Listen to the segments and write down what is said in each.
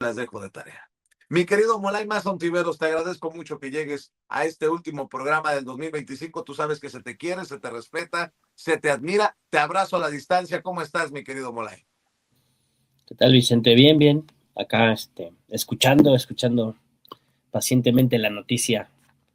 las dejo de tarea. Mi querido Molay Más Ontiveros, te agradezco mucho que llegues a este último programa del 2025. Tú sabes que se te quiere, se te respeta, se te admira. Te abrazo a la distancia. ¿Cómo estás, mi querido Molay? ¿Qué tal, Vicente? Bien, bien. Acá, escuchando pacientemente la noticia,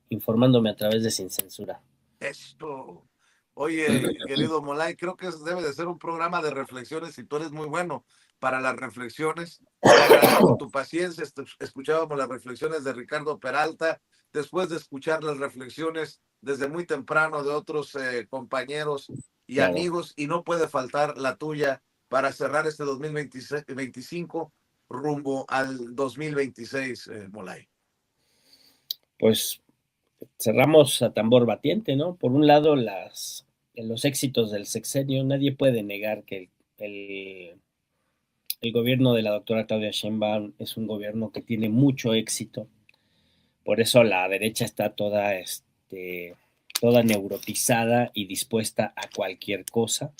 informándome a través de Sin Censura. Esto. Oye, querido Molay, creo que debe de ser un programa de reflexiones y tú eres muy bueno para las reflexiones. Te agradezco tu paciencia. Escuchábamos las reflexiones de Ricardo Peralta, después de escuchar las reflexiones desde muy temprano de otros compañeros y Claro. amigos, y no puede faltar la tuya para cerrar este 2025 rumbo al 2026, Molay. Pues cerramos a tambor batiente, ¿no? Por un lado, los éxitos del sexenio. Nadie puede negar que el gobierno de la doctora Claudia Sheinbaum es un gobierno que tiene mucho éxito. Por eso la derecha está toda neurotizada y dispuesta a cualquier cosa.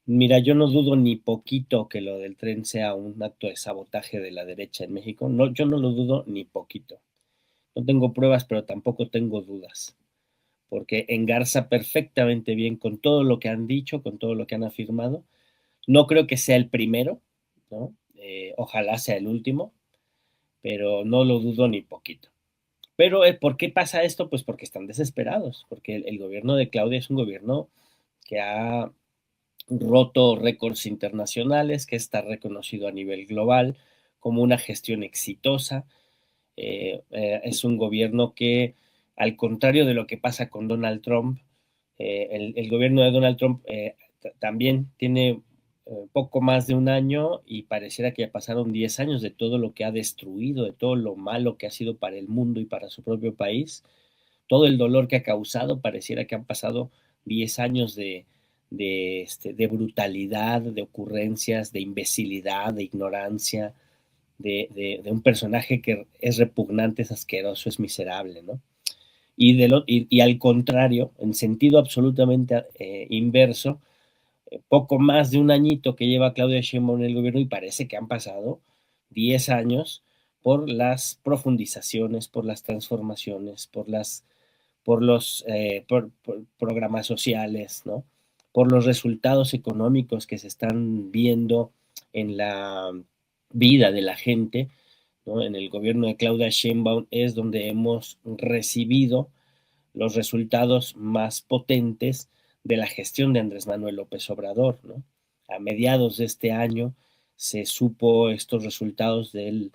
Mira, yo no dudo ni poquito que lo del tren sea un acto de sabotaje de la derecha en México. No, yo no lo dudo ni poquito. No tengo pruebas, pero tampoco tengo dudas, porque engarza perfectamente bien con todo lo que han dicho, con todo lo que han afirmado. No creo que sea el primero, ¿no? Ojalá sea el último, pero no lo dudo ni poquito. Pero ¿por qué pasa esto? Pues porque están desesperados, porque el gobierno de Claudia es un gobierno que ha roto récords internacionales, que está reconocido a nivel global como una gestión exitosa. Es un gobierno que, al contrario de lo que pasa con Donald Trump, el gobierno de Donald Trump también tiene poco más de un año y pareciera que ya pasaron 10 años de todo lo que ha destruido, de todo lo malo que ha sido para el mundo y para su propio país, todo el dolor que ha causado. Pareciera que han pasado 10 años de brutalidad, de ocurrencias, de imbecilidad, de ignorancia, de un personaje que es repugnante, es asqueroso, es miserable, ¿no? Y al contrario, en sentido absolutamente inverso, poco más de un añito que lleva Claudia Sheinbaum en el gobierno y parece que han pasado 10 años por las profundizaciones, por las transformaciones, por programas sociales, ¿no? Por los resultados económicos que se están viendo en la vida de la gente, ¿no? En el gobierno de Claudia Sheinbaum es donde hemos recibido los resultados más potentes de la gestión de Andrés Manuel López Obrador, ¿no? A mediados de este año se supo estos resultados de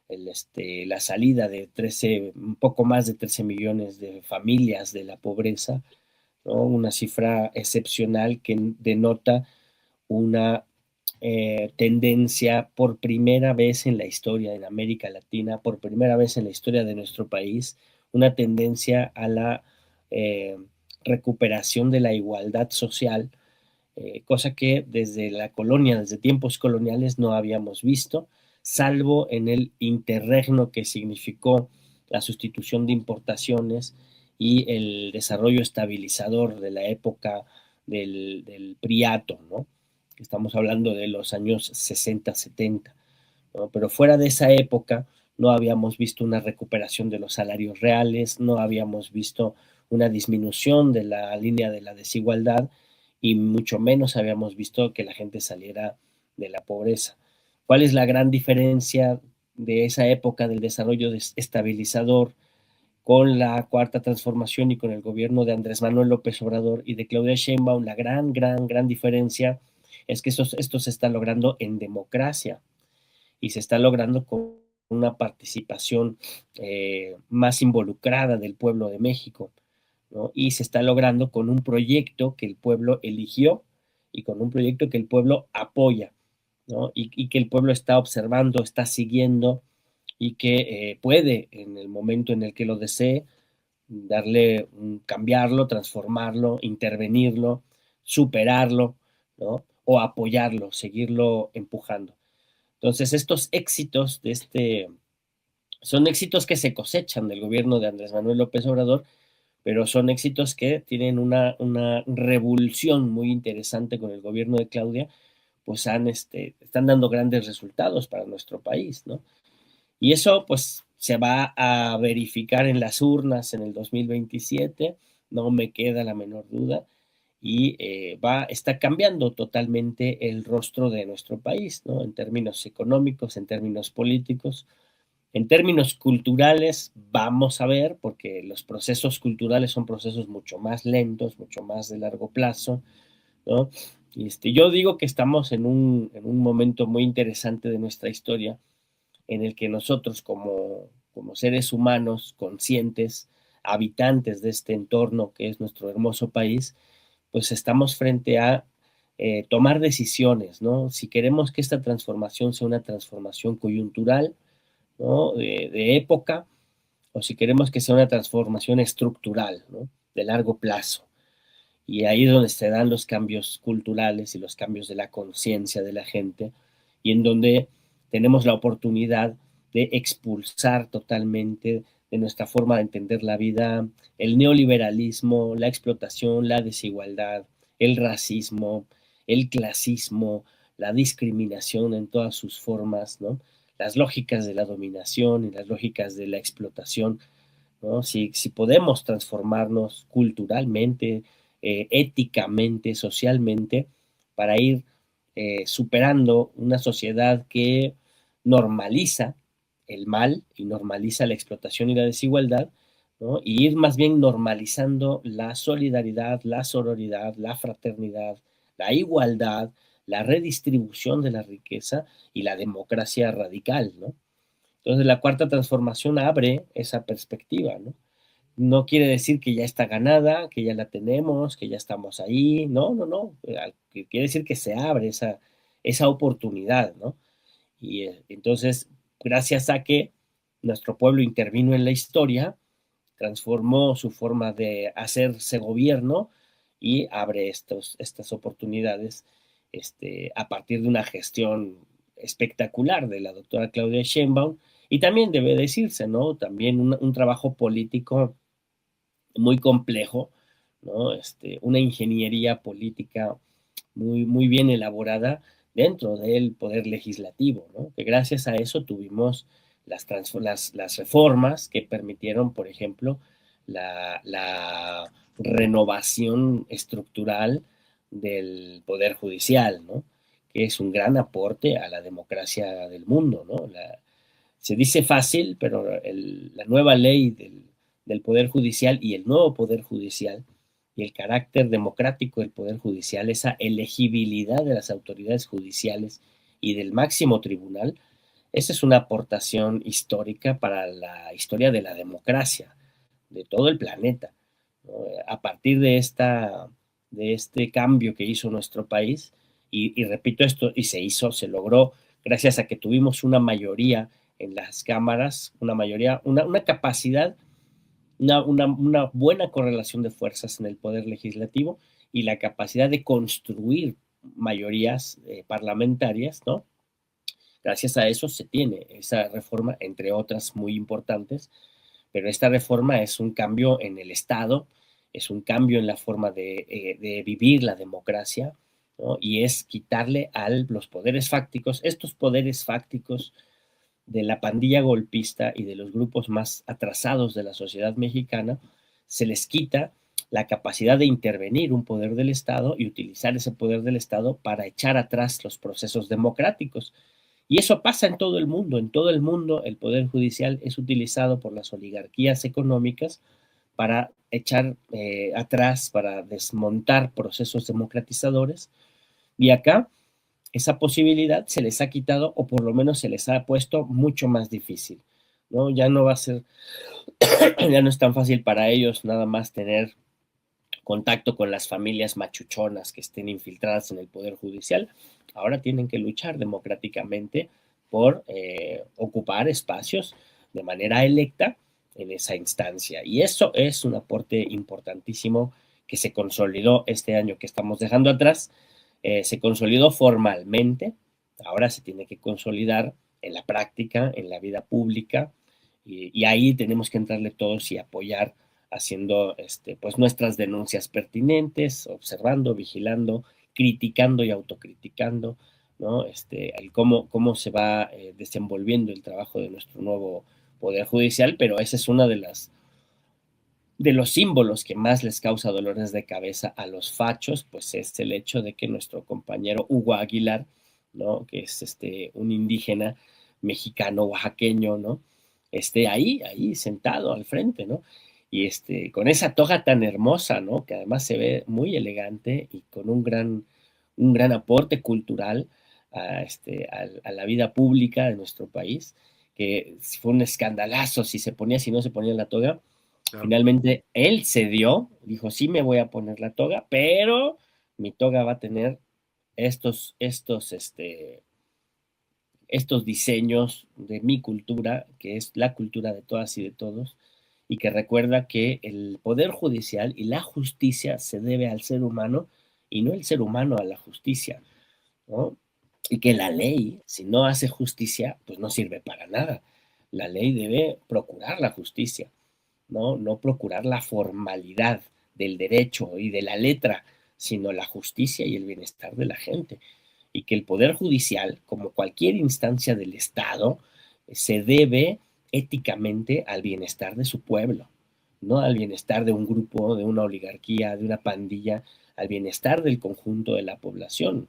la salida de 13, un poco más de 13 millones de familias de la pobreza, ¿no? Una cifra excepcional que denota una tendencia por primera vez en la historia en América Latina, por primera vez en la historia de nuestro país, una tendencia a la eh, recuperación de la igualdad social, cosa que desde la colonia, desde tiempos coloniales no habíamos visto, salvo en el interregno que significó la sustitución de importaciones y el desarrollo estabilizador de la época del Priato, ¿no? Estamos hablando de los años 60, 70, ¿no? Pero fuera de esa época no habíamos visto una recuperación de los salarios reales, no habíamos visto una disminución de la línea de la desigualdad y mucho menos habíamos visto que la gente saliera de la pobreza. ¿Cuál es la gran diferencia de esa época del desarrollo estabilizador con la cuarta transformación y con el gobierno de Andrés Manuel López Obrador y de Claudia Sheinbaum? La gran diferencia es que esto se está logrando en democracia y se está logrando con una participación más involucrada del pueblo de México, ¿no? Y se está logrando con un proyecto que el pueblo eligió y con un proyecto que el pueblo apoya, ¿no? Y que el pueblo está observando, está siguiendo y que puede, en el momento en el que lo desee, cambiarlo, transformarlo, intervenirlo, superarlo, ¿no? O apoyarlo, seguirlo empujando. Entonces, estos éxitos son éxitos que se cosechan del gobierno de Andrés Manuel López Obrador, pero son éxitos que tienen una revulsión muy interesante con el gobierno de Claudia, pues están dando grandes resultados para nuestro país, ¿no? Y eso pues se va a verificar en las urnas en el 2027, no me queda la menor duda, y está cambiando totalmente el rostro de nuestro país, ¿no? En términos económicos, en términos políticos, en términos culturales, vamos a ver, porque los procesos culturales son procesos mucho más lentos, mucho más de largo plazo, ¿no? Yo digo que estamos en un momento muy interesante de nuestra historia, en el que nosotros como seres humanos conscientes, habitantes de este entorno que es nuestro hermoso país, pues estamos frente a tomar decisiones, ¿no? Si queremos que esta transformación sea una transformación coyuntural, ¿no? De época, o si queremos que sea una transformación estructural, ¿no? De largo plazo. Y ahí es donde se dan los cambios culturales y los cambios de la conciencia de la gente, y en donde tenemos la oportunidad de expulsar totalmente de nuestra forma de entender la vida el neoliberalismo, la explotación, la desigualdad, el racismo, el clasismo, la discriminación en todas sus formas, ¿no? Las lógicas de la dominación y las lógicas de la explotación, ¿no? Si podemos transformarnos culturalmente, éticamente, socialmente, para ir superando una sociedad que normaliza el mal y normaliza la explotación y la desigualdad, ¿no? Y ir más bien normalizando la solidaridad, la sororidad, la fraternidad, la igualdad, la redistribución de la riqueza y la democracia radical, ¿no? Entonces la cuarta transformación abre esa perspectiva, ¿no? No quiere decir que ya está ganada, que ya la tenemos, que ya estamos ahí, no, no, no, quiere decir que se abre esa oportunidad, ¿no? Y entonces, gracias a que nuestro pueblo intervino en la historia, transformó su forma de hacerse gobierno y abre estas oportunidades a partir de una gestión espectacular de la doctora Claudia Sheinbaum, y también debe decirse, ¿no? También un trabajo político muy complejo, ¿no? Una ingeniería política muy, muy bien elaborada dentro del poder legislativo, ¿no? Que gracias a eso tuvimos las reformas que permitieron, por ejemplo, la renovación estructural del poder judicial, ¿no? Que es un gran aporte a la democracia del mundo, ¿no? Se dice fácil, pero la nueva ley del Poder Judicial y el nuevo Poder Judicial y el carácter democrático del Poder Judicial, esa elegibilidad de las autoridades judiciales y del máximo tribunal, esa es una aportación histórica para la historia de la democracia de todo el planeta, ¿no? A partir de este cambio que hizo nuestro país, y repito esto, y se logró gracias a que tuvimos una mayoría en las cámaras, una mayoría, una capacidad, una buena correlación de fuerzas en el poder legislativo y la capacidad de construir mayorías parlamentarias, ¿no? Gracias a eso se tiene esa reforma, entre otras muy importantes, pero esta reforma es un cambio en el Estado, es un cambio en la forma de vivir la democracia, ¿no? Y es quitarle a los poderes fácticos, estos poderes fácticos de la pandilla golpista y de los grupos más atrasados de la sociedad mexicana, se les quita la capacidad de intervenir un poder del Estado y utilizar ese poder del Estado para echar atrás los procesos democráticos. Y eso pasa en todo el mundo. En todo el mundo el poder judicial es utilizado por las oligarquías económicas para echar atrás, para desmontar procesos democratizadores. Y acá esa posibilidad se les ha quitado, o por lo menos se les ha puesto mucho más difícil, ¿no? Ya no va a ser, ya no es tan fácil para ellos nada más tener contacto con las familias machuchonas que estén infiltradas en el Poder Judicial. Ahora tienen que luchar democráticamente por ocupar espacios de manera electa en esa instancia. Y eso es un aporte importantísimo que se consolidó este año que estamos dejando atrás. Se consolidó formalmente, ahora se tiene que consolidar en la práctica, en la vida pública, y ahí tenemos que entrarle todos y apoyar haciendo pues nuestras denuncias pertinentes, observando, vigilando, criticando y autocriticando ¿no? Cómo se va desenvolviendo el trabajo de nuestro nuevo Poder Judicial, pero esa es una de los símbolos que más les causa dolores de cabeza a los fachos, pues es el hecho de que nuestro compañero Hugo Aguilar, ¿no? Que es un indígena mexicano, oaxaqueño, ¿no? Esté ahí sentado al frente, ¿no? Y con esa toga tan hermosa, ¿no? Que además se ve muy elegante y con un gran aporte cultural a la vida pública de nuestro país, que fue un escandalazo si no se ponía la toga. Claro. Finalmente él cedió, dijo, sí me voy a poner la toga, pero mi toga va a tener estos diseños de mi cultura, que es la cultura de todas y de todos, y que recuerda que el poder judicial y la justicia se debe al ser humano y no el ser humano a la justicia, ¿no? Y que la ley, si no hace justicia, pues no sirve para nada. La ley debe procurar la justicia, no procurar la formalidad del derecho y de la letra, sino la justicia y el bienestar de la gente. Y que el Poder Judicial, como cualquier instancia del Estado, se debe éticamente al bienestar de su pueblo, no al bienestar de un grupo, de una oligarquía, de una pandilla, al bienestar del conjunto de la población.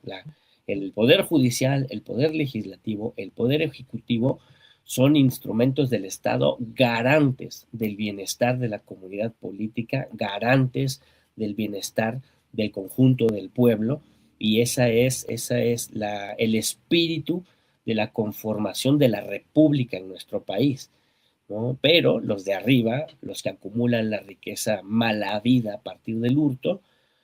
El Poder Judicial, el Poder Legislativo, el Poder Ejecutivo son instrumentos del Estado garantes del bienestar de la comunidad política, garantes del bienestar del conjunto del pueblo, y el espíritu de la conformación de la república en nuestro país, ¿no? Pero los de arriba, los que acumulan la riqueza mala vida a partir del hurto,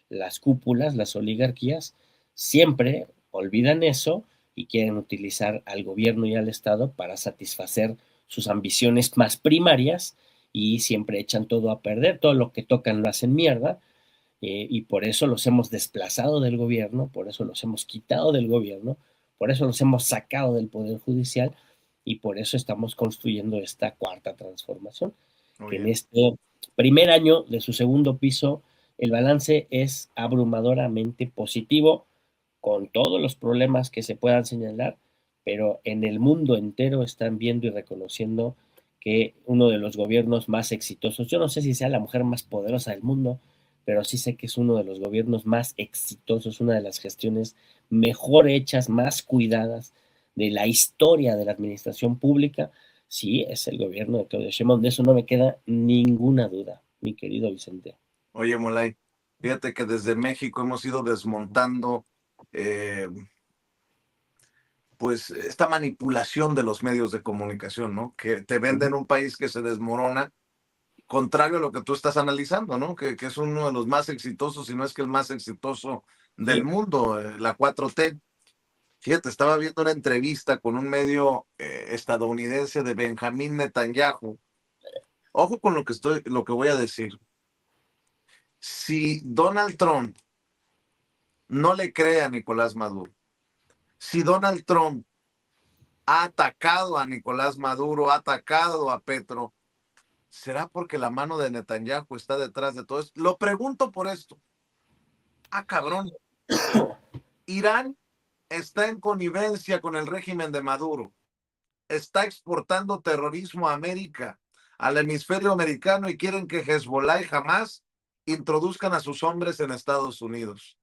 las cúpulas, las oligarquías, siempre olvidan eso y quieren utilizar al gobierno y al Estado para satisfacer sus ambiciones más primarias, y siempre echan todo a perder, todo lo que tocan lo hacen mierda, y por eso los hemos desplazado del gobierno, por eso los hemos quitado del gobierno, por eso los hemos sacado del Poder Judicial, y por eso estamos construyendo esta cuarta transformación, que en Oye, este primer año de su segundo piso el balance es abrumadoramente positivo, con todos los problemas que se puedan señalar, pero en el mundo entero están viendo y reconociendo que uno de los gobiernos más exitosos, yo no sé si sea la mujer más poderosa del mundo, pero sí sé que es uno de los gobiernos más exitosos, una de las gestiones mejor hechas, más cuidadas de la historia de la administración pública. Sí, es el gobierno de Claudia Sheinbaum, de eso no me queda ninguna duda, mi querido Vicente. oye, Molay, fíjate que desde México hemos ido desmontando eh, pues esta manipulación de los medios de comunicación, ¿no? Que te venden un país que se desmorona, contrario a lo que tú estás analizando, ¿no? Que es uno de los más exitosos, si no es que el más exitoso del Sí, mundo, la 4T. Fíjate, estaba viendo una entrevista con un medio estadounidense de Benjamín Netanyahu. Ojo con lo que voy a decir. Si Donald Trump no le cree a Nicolás Maduro, si Donald Trump ha atacado a Nicolás Maduro, ha atacado a Petro, ¿será porque la mano de Netanyahu está detrás de todo esto? Lo pregunto por esto. Ah, cabrón. Irán está en connivencia con el régimen de Maduro. Está exportando terrorismo a América, al hemisferio americano, y quieren que Hezbollah y Hamas introduzcan a sus hombres en Estados Unidos.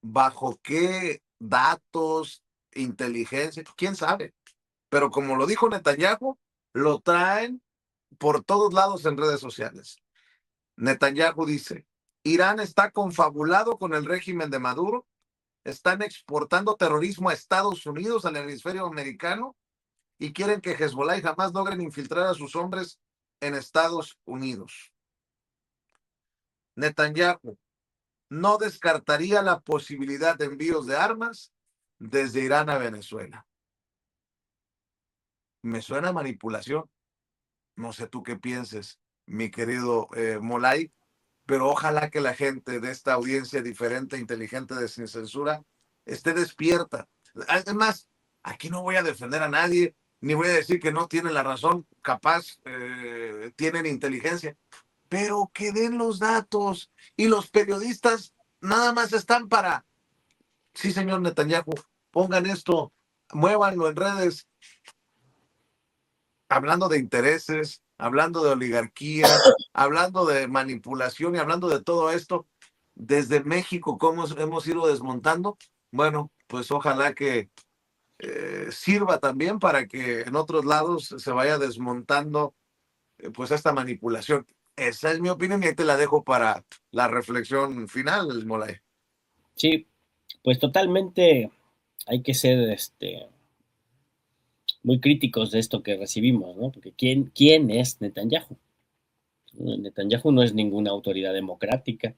¿Bajo qué datos, inteligencia? ¿Quién sabe? Pero como lo dijo Netanyahu, lo traen por todos lados en redes sociales. Netanyahu dice, Irán está confabulado con el régimen de Maduro, están exportando terrorismo a Estados Unidos, al hemisferio americano, y quieren que Hezbollah y Hamas logren infiltrar a sus hombres en Estados Unidos. Netanyahu no descartaría la posibilidad de envíos de armas desde Irán a Venezuela. Me suena a manipulación. No sé tú qué pienses, mi querido Molay, pero ojalá que la gente de esta audiencia diferente, inteligente, de Sin Censura, esté despierta. Además, aquí no voy a defender a nadie, ni voy a decir que no tienen la razón, capaz tienen inteligencia, pero que den los datos, y los periodistas nada más están para Sí, señor Netanyahu, pongan esto, muévanlo en redes, hablando de intereses, hablando de oligarquía, hablando de manipulación y hablando de todo esto, desde México, cómo hemos ido desmontando. Bueno, pues ojalá que sirva también para que en otros lados se vaya desmontando pues esta manipulación. Esa es mi opinión y ahí te la dejo para la reflexión final, Molay. Sí, pues totalmente hay que ser muy críticos de esto que recibimos, ¿no? Porque ¿quién es Netanyahu? Netanyahu no es ninguna autoridad democrática,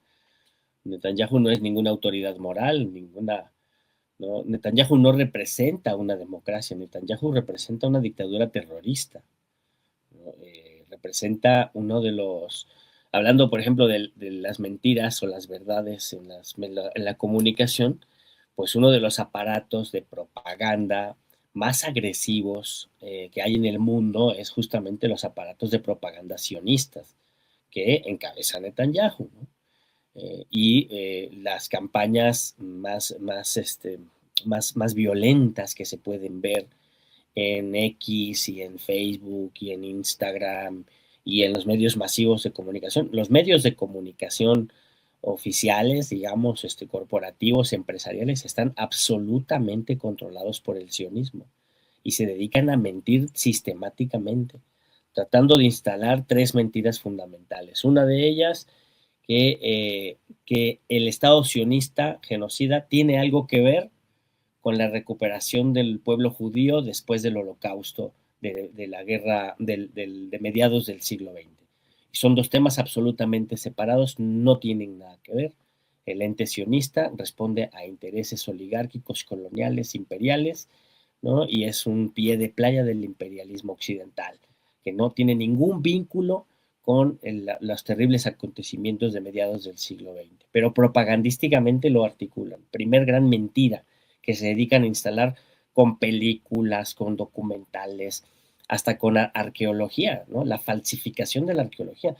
Netanyahu no es ninguna autoridad moral, ¿no? Netanyahu no representa una democracia, Netanyahu representa una dictadura terrorista, ¿no? Representa uno de los, hablando por ejemplo de las mentiras o las verdades en la comunicación, pues uno de los aparatos de propaganda más agresivos que hay en el mundo es justamente los aparatos de propaganda sionistas que encabeza Netanyahu, ¿no? Las campañas más violentas que se pueden ver en X y en Facebook y en Instagram y en los medios masivos de comunicación. Los medios de comunicación oficiales, digamos, corporativos, empresariales, están absolutamente controlados por el sionismo y se dedican a mentir sistemáticamente, tratando de instalar tres mentiras fundamentales. Una de ellas, que el Estado sionista genocida tiene algo que ver con la recuperación del pueblo judío después del holocausto de la guerra de mediados del siglo XX. Son dos temas absolutamente separados, no tienen nada que ver. El ente sionista responde a intereses oligárquicos, coloniales, imperiales, ¿no? Y es un pie de playa del imperialismo occidental, que no tiene ningún vínculo con los terribles acontecimientos de mediados del siglo XX, pero propagandísticamente lo articulan. Primer gran mentira, que se dedican a instalar con películas, con documentales, hasta con arqueología, ¿no? La falsificación de la arqueología.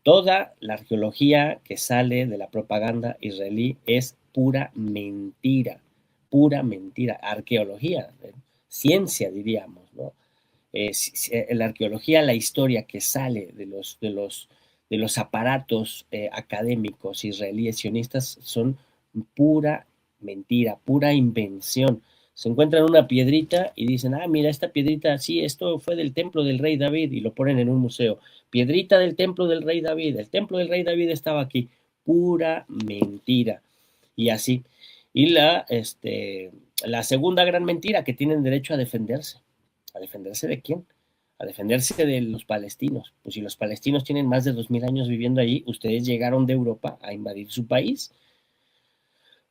Toda la arqueología que sale de la propaganda israelí es pura mentira, arqueología, ciencia diríamos, ¿no? La arqueología, la historia que sale de los aparatos académicos israelíes sionistas son pura mentira, pura invención. Se encuentran una piedrita y dicen, ah, mira, esta piedrita, sí, esto fue del templo del rey David, y lo ponen en un museo. Piedrita del templo del rey David, el templo del rey David estaba aquí. Pura mentira. Y así. Y la segunda gran mentira, que tienen derecho a defenderse. ¿A defenderse de quién? A defenderse de los palestinos. Pues si los palestinos tienen más de 2000 años viviendo allí, ustedes llegaron de Europa a invadir su país.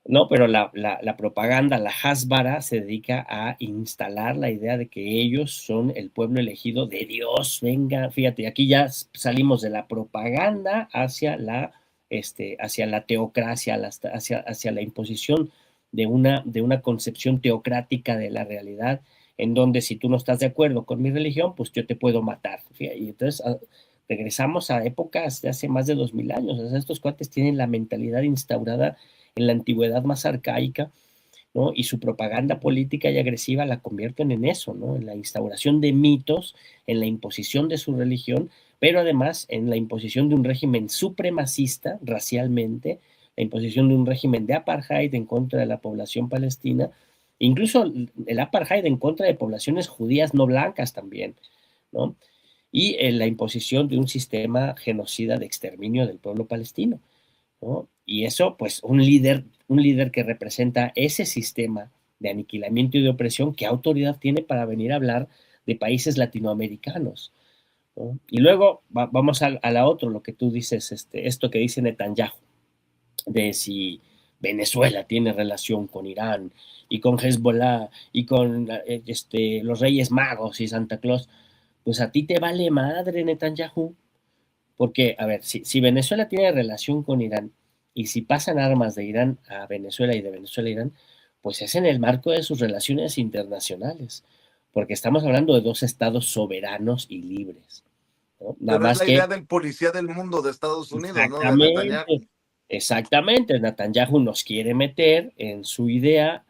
No, pero la propaganda, la Hasbara, se dedica a instalar la idea de que ellos son el pueblo elegido de Dios. Venga, fíjate, aquí ya salimos de la propaganda hacia la teocracia, hacia la imposición de una concepción teocrática de la realidad, en donde si tú no estás de acuerdo con mi religión, pues yo te puedo matar. Fíjate, y entonces regresamos a épocas de hace más de 2000 años. O sea, estos cuates tienen la mentalidad instaurada en la antigüedad más arcaica, ¿no? Y su propaganda política y agresiva la convierten en eso, ¿no? En la instauración de mitos, en la imposición de su religión, pero además en la imposición de un régimen supremacista racialmente, la imposición de un régimen de apartheid en contra de la población palestina, incluso el apartheid en contra de poblaciones judías no blancas también, ¿no? Y la imposición de un sistema genocida de exterminio del pueblo palestino, ¿no? Y eso, pues, un líder que representa ese sistema de aniquilamiento y de opresión, ¿qué autoridad tiene para venir a hablar de países latinoamericanos? ¿No? Y luego vamos a la otra, lo que tú dices, esto que dice Netanyahu, de si Venezuela tiene relación con Irán y con Hezbollah y con los Reyes Magos y Santa Claus, pues a ti te vale madre, Netanyahu. Porque, a ver, si Venezuela tiene relación con Irán y si pasan armas de Irán a Venezuela y de Venezuela a Irán, pues es en el marco de sus relaciones internacionales, porque estamos hablando de dos estados soberanos y libres, ¿no? Nada Pero es más la que, idea del policía del mundo de Estados Unidos, ¿no? De exactamente, Netanyahu. Exactamente, Netanyahu nos quiere meter en su idea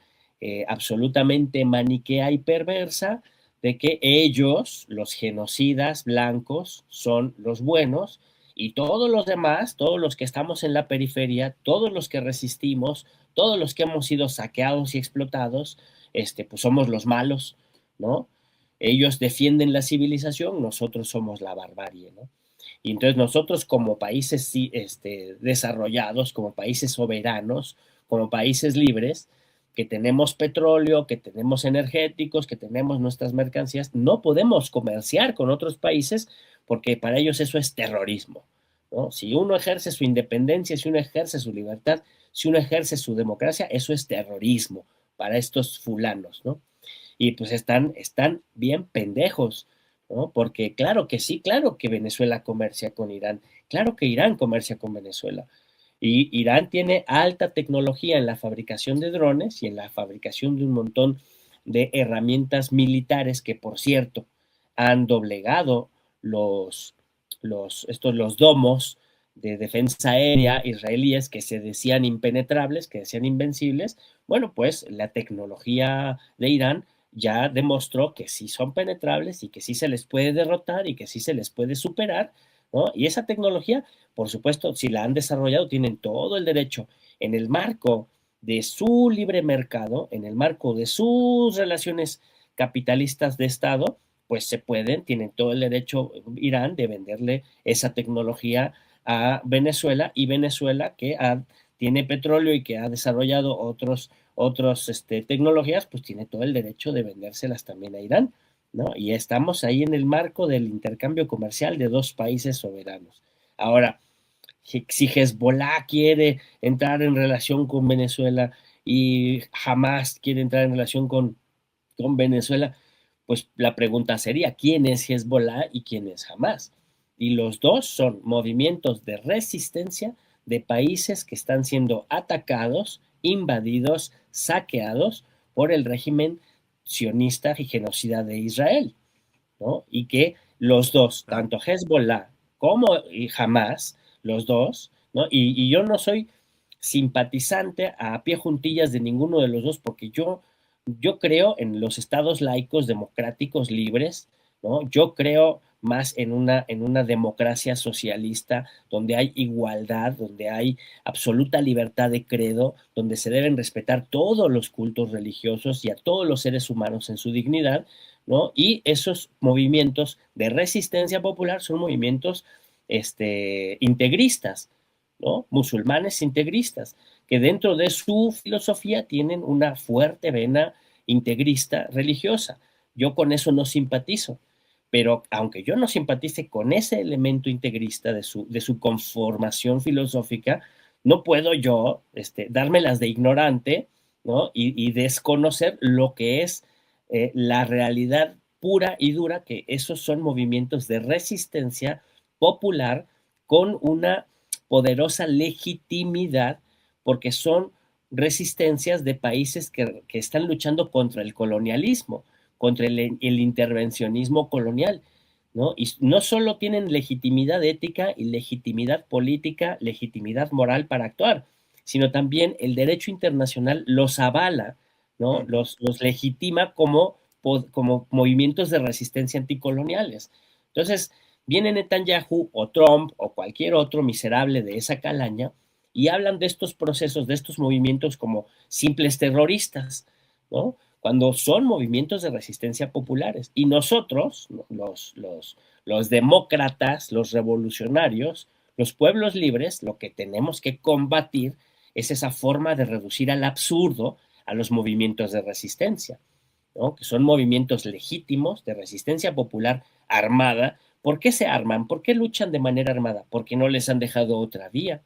absolutamente maniquea y perversa de que ellos, los genocidas blancos, son los buenos y todos los demás, todos los que estamos en la periferia, todos los que resistimos, todos los que hemos sido saqueados y explotados, pues somos los malos, ¿no? Ellos defienden la civilización, nosotros somos la barbarie, ¿no? Y entonces nosotros como países desarrollados, como países soberanos, como países libres, que tenemos petróleo, que tenemos energéticos, que tenemos nuestras mercancías, no podemos comerciar con otros países porque para ellos eso es terrorismo, ¿no? Si uno ejerce su independencia, si uno ejerce su libertad, si uno ejerce su democracia, eso es terrorismo para estos fulanos, ¿no? Y pues están bien pendejos, ¿no? Porque claro que sí, claro que Venezuela comercia con Irán, claro que Irán comercia con Venezuela. Y Irán tiene alta tecnología en la fabricación de drones y en la fabricación de un montón de herramientas militares que, por cierto, han doblegado los domos de defensa aérea israelíes que se decían impenetrables, que decían invencibles. Bueno, pues la tecnología de Irán ya demostró que sí son penetrables y que sí se les puede derrotar y que sí se les puede superar, ¿no? Y esa tecnología, por supuesto, si la han desarrollado, tienen todo el derecho en el marco de su libre mercado, en el marco de sus relaciones capitalistas de Estado, pues se pueden, tienen todo el derecho Irán de venderle esa tecnología a Venezuela y Venezuela tiene petróleo y que ha desarrollado otros tecnologías, pues tiene todo el derecho de vendérselas también a Irán, ¿no? Y estamos ahí en el marco del intercambio comercial de dos países soberanos. Ahora, si Hezbollah quiere entrar en relación con Venezuela y Hamas quiere entrar en relación con Venezuela, pues la pregunta sería, ¿quién es Hezbollah y quién es Hamas? Y los dos son movimientos de resistencia de países que están siendo atacados, invadidos, saqueados por el régimen sionista y genocida de Israel, ¿no? Y que los dos, Claro. tanto Hezbollah como Hamas, los dos, ¿no? Y yo no soy simpatizante a pie juntillas de ninguno de los dos porque yo creo en los estados laicos, democráticos, libres, ¿no? Yo creo más en una democracia socialista donde hay igualdad, donde hay absoluta libertad de credo, donde se deben respetar todos los cultos religiosos y a todos los seres humanos en su dignidad, ¿no? Y esos movimientos de resistencia popular son movimientos integristas, ¿no? Musulmanes integristas, que dentro de su filosofía tienen una fuerte vena integrista religiosa. Yo con eso no simpatizo, pero aunque yo no simpatice con ese elemento integrista de su conformación filosófica, no puedo yo dármelas de ignorante, ¿no? Y desconocer lo que es la realidad pura y dura, que esos son movimientos de resistencia popular con una poderosa legitimidad, porque son resistencias de países que están luchando contra el colonialismo, contra el intervencionismo colonial, ¿no? Y no solo tienen legitimidad ética y legitimidad política, legitimidad moral para actuar, sino también el derecho internacional los avala, ¿no? Los legitima como movimientos de resistencia anticoloniales. Entonces, viene Netanyahu o Trump o cualquier otro miserable de esa calaña y hablan de estos procesos, de estos movimientos como simples terroristas, ¿no? Cuando son movimientos de resistencia populares. Y nosotros, los demócratas, los revolucionarios, los pueblos libres, lo que tenemos que combatir es esa forma de reducir al absurdo a los movimientos de resistencia, ¿no? Que son movimientos legítimos de resistencia popular armada. ¿Por qué se arman? ¿Por qué luchan de manera armada? Porque no les han dejado otra vía,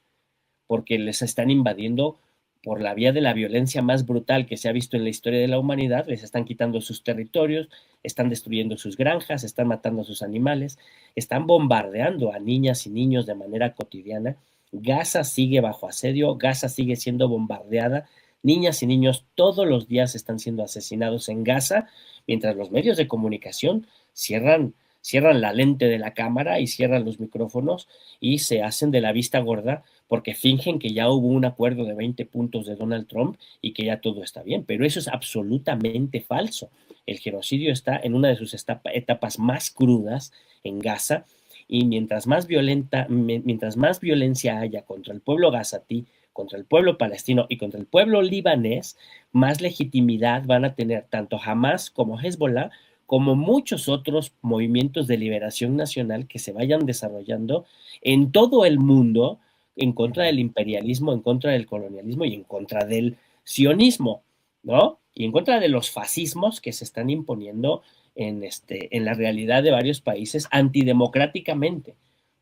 porque les están invadiendo por la vía de la violencia más brutal que se ha visto en la historia de la humanidad, les están quitando sus territorios, están destruyendo sus granjas, están matando a sus animales, están bombardeando a niñas y niños de manera cotidiana. Gaza sigue bajo asedio, Gaza sigue siendo bombardeada, niñas y niños todos los días están siendo asesinados en Gaza, mientras los medios de comunicación cierran la lente de la cámara y cierran los micrófonos y se hacen de la vista gorda porque fingen que ya hubo un acuerdo de 20 puntos de Donald Trump y que ya todo está bien, pero eso es absolutamente falso. El genocidio está en una de sus etapas más crudas en Gaza, y mientras más violencia haya contra el pueblo gazatí, contra el pueblo palestino y contra el pueblo libanés, más legitimidad van a tener tanto Hamas como Hezbollah, como muchos otros movimientos de liberación nacional que se vayan desarrollando en todo el mundo en contra del imperialismo, en contra del colonialismo y en contra del sionismo, ¿no? Y en contra de los fascismos que se están imponiendo en la realidad de varios países antidemocráticamente,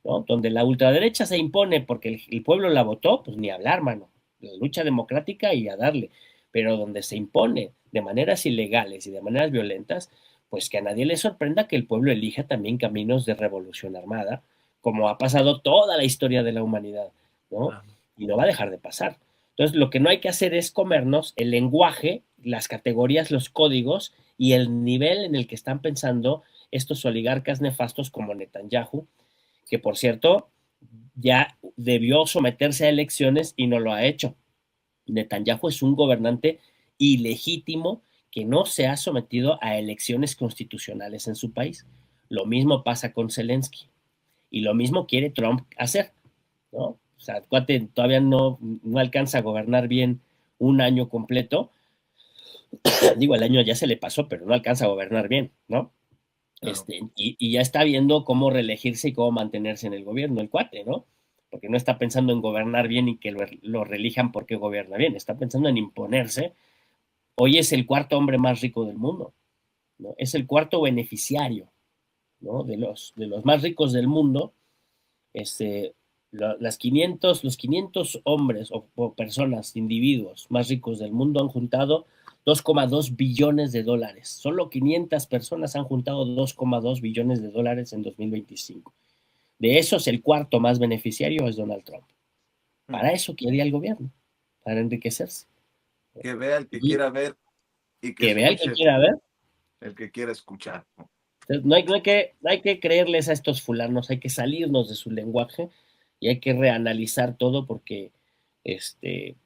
¿no? Donde la ultraderecha se impone porque el pueblo la votó, pues ni hablar, mano. La lucha democrática y a darle. Pero donde se impone de maneras ilegales y de maneras violentas, pues que a nadie le sorprenda que el pueblo elija también caminos de revolución armada, como ha pasado toda la historia de la humanidad, ¿no? Y no va a dejar de pasar. Entonces, lo que no hay que hacer es comernos el lenguaje, las categorías, los códigos y el nivel en el que están pensando estos oligarcas nefastos como Netanyahu, que por cierto ya debió someterse a elecciones y no lo ha hecho. Netanyahu es un gobernante ilegítimo que no se ha sometido a elecciones constitucionales en su país. Lo mismo pasa con Zelensky y lo mismo quiere Trump hacer, ¿no? O sea, cuate todavía no alcanza a gobernar bien un año completo. Digo, el año ya se le pasó, pero no alcanza a gobernar bien, ¿no? Claro. Y ya está viendo cómo reelegirse y cómo mantenerse en el gobierno, el cuate, ¿no? Porque no está pensando en gobernar bien y que lo reelijan porque gobierna bien, está pensando en imponerse. Hoy es el cuarto hombre más rico del mundo, ¿no? Es el cuarto beneficiario, ¿no? De los más ricos del mundo. Este, los 500 hombres o personas, individuos más ricos del mundo han juntado 2,2 billones de dólares. Solo 500 personas han juntado 2,2 billones de dólares en 2025. De esos, el cuarto más beneficiario es Donald Trump. Para eso quería el gobierno, para enriquecerse. Que vea el que Y quiera ver y que que vea el que escuche quiera ver. el que quiera escuchar. Entonces, no hay que creerles a estos fulanos, hay que salirnos de su lenguaje y hay que reanalizar todo porque este,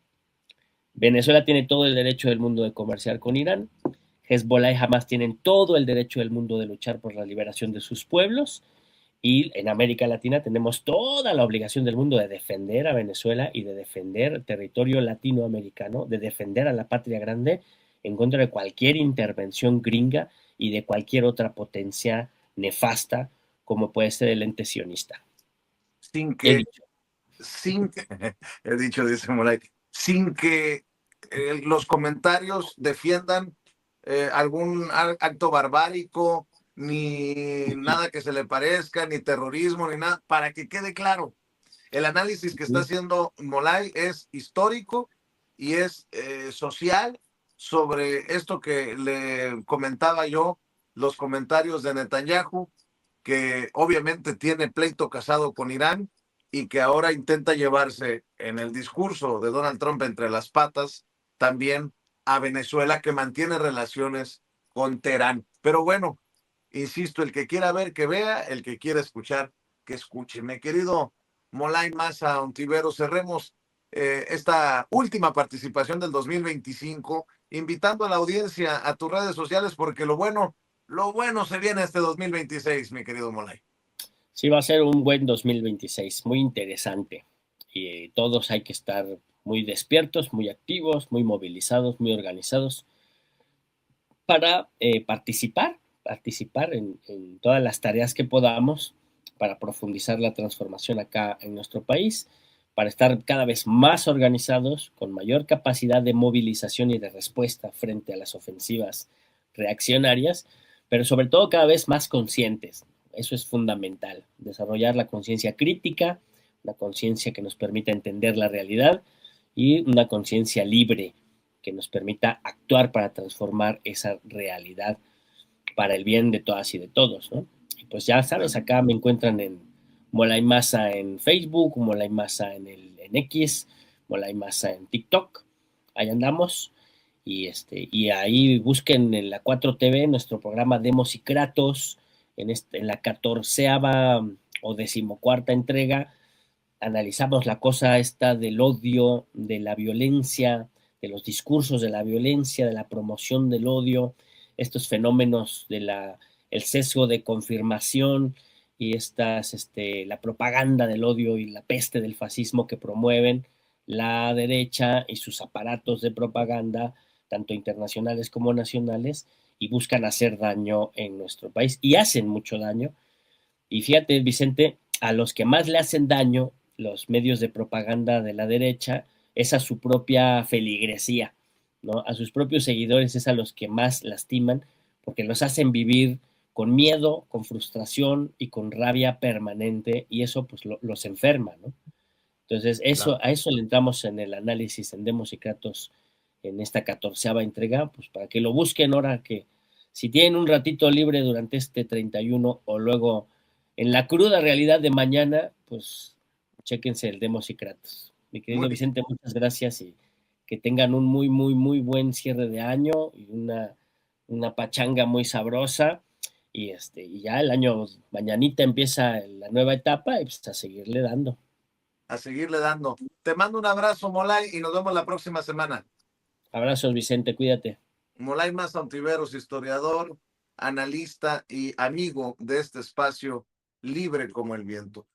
Venezuela tiene todo el derecho del mundo de comerciar con Irán, Hezbollah y Hamas tienen todo el derecho del mundo de luchar por la liberación de sus pueblos, y en América Latina tenemos toda la obligación del mundo de defender a Venezuela y de defender el territorio latinoamericano, de defender a la patria grande en contra de cualquier intervención gringa y de cualquier otra potencia nefasta como puede ser el ente sionista. Sin He que, dicho. sin que, he dicho, dice Molay, sin que los comentarios defiendan algún acto barbárico, ni nada que se le parezca, ni terrorismo, ni nada, para que quede claro. El análisis que está haciendo Molay es histórico y es social sobre esto que le comentaba yo, los comentarios de Netanyahu, que obviamente tiene pleito casado con Irán y que ahora intenta llevarse en el discurso de Donald Trump entre las patas también a Venezuela, que mantiene relaciones con Teherán. Pero bueno, insisto, el que quiera ver, que vea, el que quiera escuchar, que escuche. Mi querido Molay Maza Ontivero, cerremos esta última participación del 2025, invitando a la audiencia a tus redes sociales, porque lo bueno se viene este 2026, mi querido Molay. Sí, va a ser un buen 2026, muy interesante. Y todos hay que estar muy despiertos, muy activos, muy movilizados, muy organizados para participar en todas las tareas que podamos para profundizar la transformación acá en nuestro país, para estar cada vez más organizados, con mayor capacidad de movilización y de respuesta frente a las ofensivas reaccionarias, pero sobre todo cada vez más conscientes. Eso es fundamental, desarrollar la conciencia crítica, la conciencia que nos permita entender la realidad y una conciencia libre que nos permita actuar para transformar esa realidad para el bien de todas y de todos, ¿no? Y pues ya sabes, acá me encuentran en Molay Maza en Facebook, Molay Maza en X, Molay Maza en TikTok, ahí andamos. Y ahí busquen en la 4TV nuestro programa Demos y Kratos, en la 14ª o 14ª entrega, analizamos la cosa esta del odio, de la violencia, de los discursos de la violencia, de la promoción del odio, estos fenómenos de el sesgo de confirmación y la propaganda del odio y la peste del fascismo que promueven la derecha y sus aparatos de propaganda, tanto internacionales como nacionales, y buscan hacer daño en nuestro país y hacen mucho daño. Y fíjate, Vicente, a los que más le hacen daño los medios de propaganda de la derecha es a su propia feligresía, ¿no? A sus propios seguidores es a los que más lastiman porque los hacen vivir con miedo, con frustración y con rabia permanente y eso pues los enferma, ¿no? Entonces Claro. a eso le entramos en el análisis en Demos y Kratos en esta 14ª entrega, pues para que lo busquen ahora que si tienen un ratito libre durante este 31 o luego en la cruda realidad de mañana, pues chéquense el Demos y Kratos. Mi querido Muy, Vicente, muchas gracias y que tengan un muy, muy, muy buen cierre de año y una pachanga muy sabrosa. Y ya el año, mañanita empieza la nueva etapa y pues a seguirle dando. a seguirle dando. Te mando un abrazo, Molay, y nos vemos la próxima semana. Abrazos, Vicente, cuídate. Molay Maza Ontiveros, historiador, analista y amigo de este espacio libre como el viento.